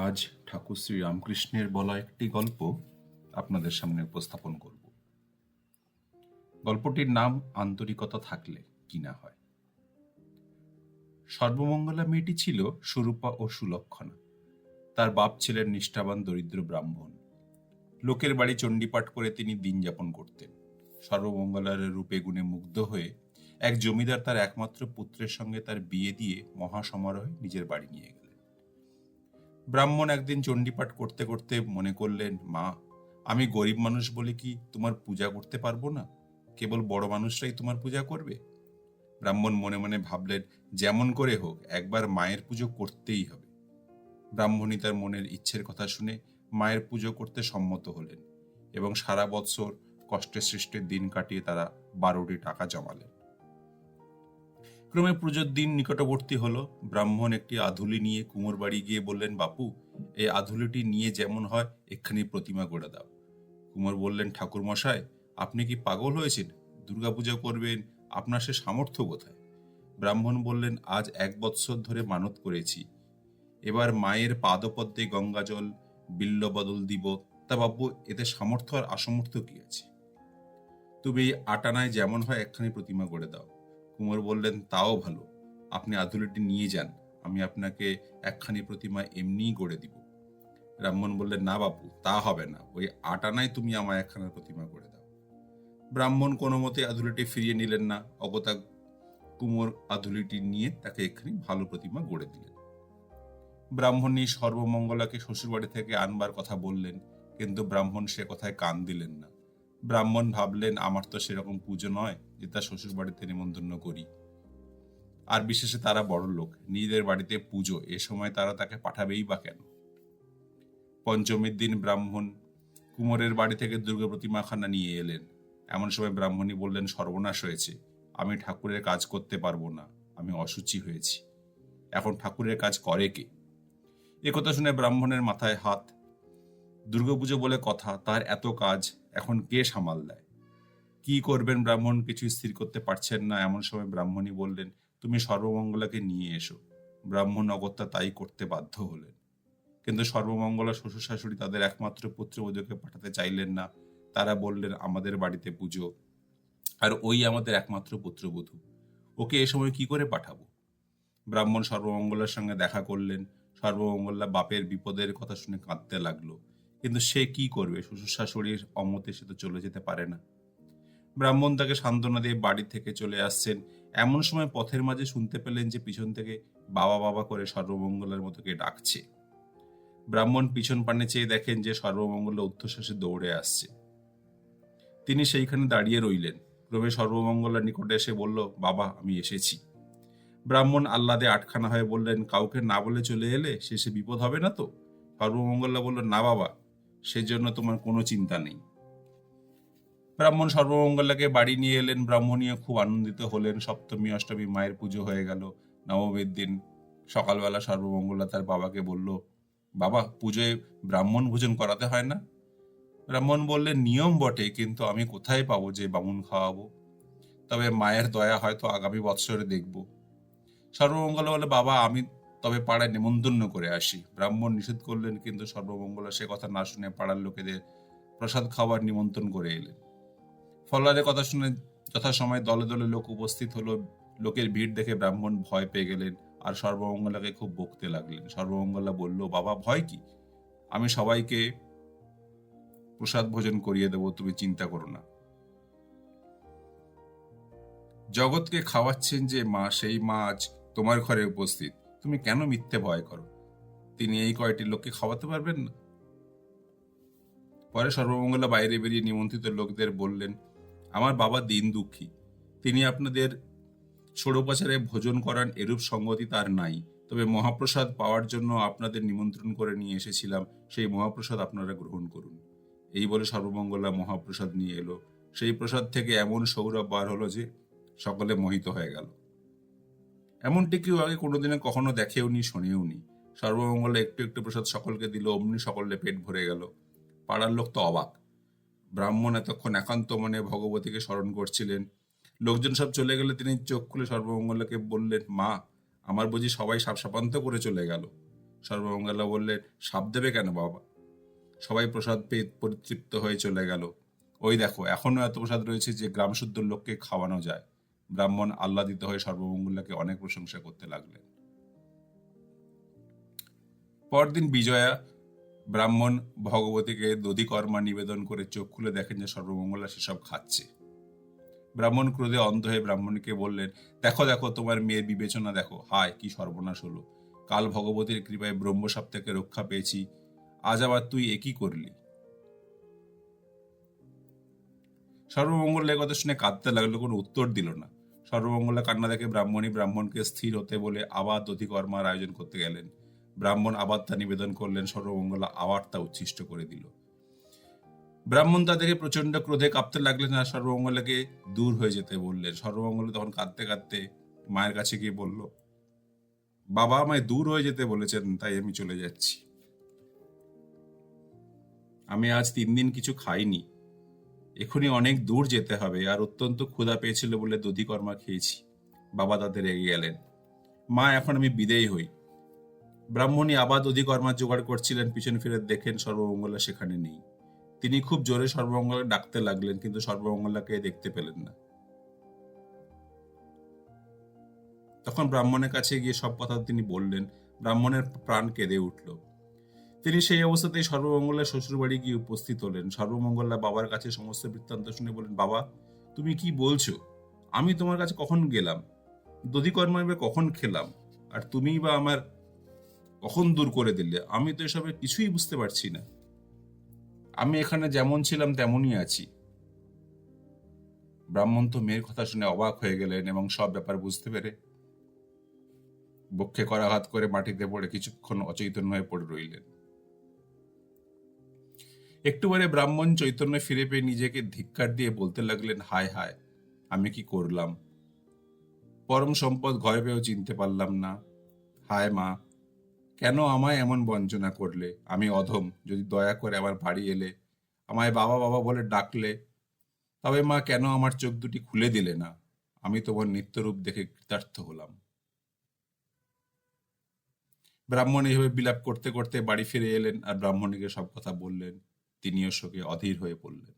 আজ ঠাকুর শ্রী রামকৃষ্ণের বলা একটি গল্প আপনাদের সামনে উপস্থাপন করব। গল্পটির নাম আন্তরিকতা থাকলে কি না হয়। সর্বমঙ্গলা মেয়েটি ছিল সুরূপা ও সুলক্ষণা। তার বাপ ছিলেন নিষ্ঠাবান দরিদ্র ব্রাহ্মণ। লোকের বাড়ি চণ্ডীপাঠ করে তিনি দিন যাপন করতেন। সর্বমঙ্গলার রূপে গুণে মুগ্ধ হয়ে এক জমিদার তার একমাত্র পুত্রের সঙ্গে তার বিয়ে দিয়ে মহাসমারোহে নিজের বাড়ি নিয়ে গেলেন। ব্রাহ্মণ একদিন চণ্ডীপাঠ করতে করতে মনে করলেন, মা, আমি গরিব মানুষ বলে কি তোমার পূজা করতে পারবো না? কেবল বড় মানুষরাই তোমার পূজা করবে। ব্রাহ্মণ মনে মনে ভাবলেন, যেমন করে হোক একবার মায়ের পুজো করতেই হবে। ব্রাহ্মণী তার মনের ইচ্ছের কথা শুনে মায়ের পুজো করতে সম্মত হলেন এবং সারা বৎসর কষ্টে সৃষ্টির দিন কাটিয়ে তারা 12টি টাকা জমালেন। ক্রমে পুজোর দিন নিকটবর্তী হলো। ব্রাহ্মণ একটি আধুলি নিয়ে কুমোর বাড়ি গিয়ে বললেন, বাপু, এই আধুলিটি নিয়ে যেমন হয় এক্ষুনি প্রতিমা গড়ে দাও। কুমোর বললেন, ঠাকুর মশাই, আপনি কি পাগল হয়েছেন? দুর্গাপূজা করবেন, আপনার সে সামর্থ্য কোথায়? ব্রাহ্মণ বললেন, আজ 1 বৎসর ধরে মানত করেছি, এবার মায়ের পাদপদ্মে গঙ্গাজল বিল্ল বদল দিব, তা বাবু এতে সামর্থ্য আর অসামর্থ্য কি আছে? তুমি এই আটানায় যেমন হয় একখানি প্রতিমা গড়ে দাও। কুমোর বললেন, তাও ভালো, আপনি আধুলিটি নিয়ে যান, আমি আপনাকে একখানি প্রতিমা এমনিই গড়ে দিব। ব্রাহ্মণ বললেন, না বাপু, তা হবে না, ওই আটানায় তুমি আমায় একখানা প্রতিমা গড়ে দাও। ব্রাহ্মণ কোনো মতে আধুলিটি ফিরিয়ে নিলেন না। অগত্যা কুমোর আধুলিটি নিয়ে তাকে একখানি ভালো প্রতিমা গড়ে দিলেন। ব্রাহ্মণী সর্বমঙ্গলাকে শ্বশুরবাড়ি থেকে আনবার কথা বললেন, কিন্তু ব্রাহ্মণ সে কথায় কান দিলেন না। ব্রাহ্মণ ভাবলেন, আমার তো সেরকম পুজো নয় যে তার শ্বশুর বাড়িতে নিমন্ত্রণ করি, আর বিশেষে তারা বড় লোক, নিজেদের বাড়িতে পুজো, এ সময় তারা তাকে পাঠাবেই বা কেন? পঞ্চমীর দিন ব্রাহ্মণ কুমোরের বাড়ি থেকে দুর্গা প্রতিমাখানা নিয়ে এলেন। এমন সময় ব্রাহ্মণী বললেন, সর্বনাশ হয়েছে, আমি ঠাকুরের কাজ করতে পারবো না, আমি অসুচি হয়েছি, এখন ঠাকুরের কাজ করে কে? একথা শুনে ব্রাহ্মণের মাথায় হাত। দুর্গাপুজো বলে কথা, তার এত কাজ, এখন কে সামাল দেয়? কি করবেন ব্রাহ্মণ কিছু স্থির করতে পারছেন না। এমন সময় ব্রাহ্মণী বললেন, তুমি সর্বমঙ্গলাকে নিয়ে এসো। ব্রাহ্মণ অগত্যা তাই করতে বাধ্য হলেন। কিন্তু সর্বমঙ্গলা শ্বশুর শাশুড়ি তাদের একমাত্র পুত্রবধূকে পাঠাতে চাইলেন না। তারা বললেন, আমাদের বাড়িতে পুজো, আর ওই আমাদের একমাত্র পুত্রবধূ, ওকে এ সময় কি করে পাঠাবো? ব্রাহ্মণ সর্বমঙ্গলার সঙ্গে দেখা করলেন। সর্বমঙ্গলা বাপের বিপদের কথা শুনে কাঁদতে লাগলো, কিন্তু সে কি করবে? শ্বশুর শাশুড়ির অমতে সে তো চলে যেতে পারে না। ব্রাহ্মণ তাকে সান্ত্বনা দিয়ে বাড়ি থেকে চলে আসছেন। এমন সময় পথের মাঝে শুনতে পেলেন যে পিছন থেকে বাবা বাবা করে সর্বমঙ্গলার মতো কে ডাকছে। ব্রাহ্মণ পিছন পানে চেয়ে দেখেন যে সর্বমঙ্গলা ঊর্ধ্বশ্বাসে দৌড়ে আসছে। তিনি সেইখানে দাঁড়িয়ে রইলেন। ক্রমে সর্বমঙ্গলার নিকটে এসে বলল, বাবা, আমি এসেছি। ব্রাহ্মণ আহ্লাদে আটখানা হয়ে বললেন, কাউকে না বলে চলে এলে শেষে বিপদ হবে না তো? সর্বমঙ্গলা বলল, না বাবা, সেজন্য তোমার কোনো চিন্তা নেই। ব্রাহ্মণ সর্বমঙ্গলাকে বাড়ি নিয়ে এলেন। ব্রাহ্মণীও খুব আনন্দিত হলেন। সপ্তমী অষ্টমী মায়ের পুজো হয়ে গেল। নবমীর দিন সকালবেলা সর্বমঙ্গলা তার বাবাকে বলল, বাবা, পুজোয় ব্রাহ্মণ ভোজন করাতে হয় না? ব্রাহ্মণ বললেন, নিয়ম বটে, কিন্তু আমি কোথায় পাবো যে বামুন খাওয়াবো? তবে মায়ের দয়া হয়তো আগামী বৎসরে দেখব। সর্বমঙ্গলা বলে, বাবা, আমি তবে পাড়ায় নিমন্ত্রণ করে আসি। ব্রাহ্মণ নিষেধ করলেন, কিন্তু সর্বমঙ্গলা সে কথা না শুনে পাড়ার লোকেদের প্রসাদ খাওয়ার নিমন্ত্রণ করে এলেন। ফলারের কথা শুনে যথাসময়ে দলে দলে লোক উপস্থিত হলো। লোকের ভিড় দেখে ব্রাহ্মণ ভয় পেয়ে গেলেন আর সর্বমঙ্গলাকে খুব বকতে লাগলেন। সর্বমঙ্গলা বলল, বাবা, ভয় কি? আমি সবাইকে প্রসাদ ভোজন করিয়ে দেব, তুমি চিন্তা করো না। জগৎকে খাওয়াচ্ছেন যে মা, সেই মা আজ তোমার ঘরে উপস্থিত, তুমি কেন মিথ্যে ভয় করো? তিনি এই কয়টি লোককে খাওয়াতে পারবেন না? পরে সর্বমঙ্গলা বাইরে বেরিয়ে নিমন্ত্রিত লোকদের বললেন, আমার বাবা দিন দুঃখী, তিনি আপনাদের ষোড়োপাচারে ভোজন করান এরূপ সঙ্গতি তার নাই। তবে মহাপ্রসাদ পাওয়ার জন্য আপনাদের নিমন্ত্রণ করে নিয়ে এসেছিলাম, সেই মহাপ্রসাদ আপনারা গ্রহণ করুন। এই বলে সর্বমঙ্গলা মহাপ্রসাদ নিয়ে এলো। সেই প্রসাদ থেকে এমন সৌরভ বার হলো যে সকলে মোহিত হয়ে গেল। এমনটি কেউ আগে কোনোদিনে কখনো দেখেওনি, শোনেওনি। সর্বমঙ্গলা একটু একটু প্রসাদ সকলকে দিল, অমনি সকলে পেট ভরে গেল। পাড়ার লোক তো অবাক। ব্রাহ্মণ এতক্ষণ একান্ত মনে ভগবতীকে স্মরণ করছিলেন। লোকজন সব চলে গেলে তিনি চোখ খুলে সর্বমঙ্গলাকে বললেন, মা, আমার বুঝি সবাই সাপসাপান্ত করে চলে গেল? সর্বমঙ্গলা বললেন, সাপ দেবে কেন বাবা? সবাই প্রসাদ পেয়ে পরিতৃপ্ত হয়ে চলে গেল। ওই দেখো, এখনো এত প্রসাদ রয়েছে যে গ্রামশুদ্ধ লোককে খাওয়ানো যায়। ব্রাহ্মণ আহ্লাদিত হয়ে সর্বমঙ্গলাকে অনেক প্রশংসা করতে লাগলেন। পরদিন বিজয়া ব্রাহ্মণ ভগবতীকে দধিকর্মা নিবেদন করে চোখ খুলে দেখেন যে সর্বমঙ্গলা সেসব খাচ্ছে। ব্রাহ্মণ ক্রোধে অন্ধ হয়ে ব্রাহ্মণীকে বললেন, দেখো দেখো, তোমার মেয়ের বিবেচনা দেখো, হায় কি সর্বনাশ হলো। কাল ভগবতীর কৃপায় ব্রহ্মসাপ থেকে রক্ষা পেয়েছি, আজ আবার তুই একই করলি। সর্বমঙ্গলা কথা শুনে কাঁদতে লাগলো, কোনো উত্তর দিল না। সর্বমঙ্গলা কান্না দেখে ব্রাহ্মণকে স্থির হতে বলে আবার দধিকর্মার আয়োজন করতে গেলেন। ব্রাহ্মণ আবার তা নিবেদন করলেন, সর্বমঙ্গলা আবার তা উচ্ছিষ্ট করে দিল। ব্রাহ্মণ তা দেখে প্রচন্ড ক্রোধে কাঁপতে লাগলেন আর সর্বমঙ্গলাকে দূর হয়ে যেতে বললেন। সর্বমঙ্গলা তখন কাঁদতে কাঁদতে মায়ের কাছে গিয়ে বলল, বাবা আমায় দূর হয়ে যেতে বলেছেন, তাই আমি চলে যাচ্ছি। আমি আজ 3 দিন কিছু খাইনি, এখনই অনেক দূর যেতে হবে, আর অত্যন্ত ক্ষুধা পেয়েছিল বলে দধিকর্মা খেয়েছি। বাবা তাদের রেগে গেলেন। মা, এখন আমি বিদেয় হই। ব্রাহ্মণী আবার দধিকর্মার জোগাড় করছিলেন, পিছন ফিরে দেখেন সর্বমঙ্গলা সেখানে নেই। তিনি খুব জোরে সর্বমঙ্গলা ডাকতে লাগলেন, কিন্তু সর্বমঙ্গলাকে দেখতে পেলেন না। তখন ব্রাহ্মণের কাছে গিয়ে সব কথা তিনি বললেন। ব্রাহ্মণের প্রাণ কেঁদে উঠল। তিনি সেই অবস্থাতেই সর্বমঙ্গলার শ্বশুর বাড়ি গিয়ে উপস্থিত হলেন। সর্বমঙ্গলা বাবার কাছে সমস্ত বৃত্তান্ত শুনে বলেন, বাবা তুমি কি বলছো? আমি তোমার কাছে কখন গেলাম? দধিকর্মা এবার কখন খেলাম? আর তুমি বা আমার কখন দূর করে দিলে? আমি তো এসবের কিছুই বুঝতে পারছি না। আমি এখানে যেমন ছিলাম তেমনই আছি। ব্রাহ্মণ তো মেয়ের কথা শুনে অবাক হয়ে গেলেন এবং সব ব্যাপার বুঝতে পেরে বক্ষে করাঘাত করে মাটিতে পড়ে কিছুক্ষণ অচৈতন্য হয়ে পড়ে রইলেন। একটু পরে ব্রাহ্মণ চৈতন্য ফিরে পেয়ে নিজেকে ধিক্কার দিয়ে বলতে লাগলেন, হায় হায়, আমি কি করলাম? পরম সম্পদ ঘরে পেয়েও চিনতে পারলাম না। হায় মা, কেন আমায় এমন বঞ্চনা করলে? আমি অধম। যদি দয়া করে আমার বাড়ি এলে, আমায় বাবা বাবা বলে ডাকলে, তবে মা কেন আমার চোখ দুটি খুলে দিলে না? আমি তোমার নিত্যরূপ দেখে কৃতার্থ হলাম। ব্রাহ্মণ এইভাবে বিলাপ করতে করতে বাড়ি ফিরে এলেন আর ব্রাহ্মণীকে সব কথা বললেন। তিনিও শোকে অধীর হয়ে পড়লেন।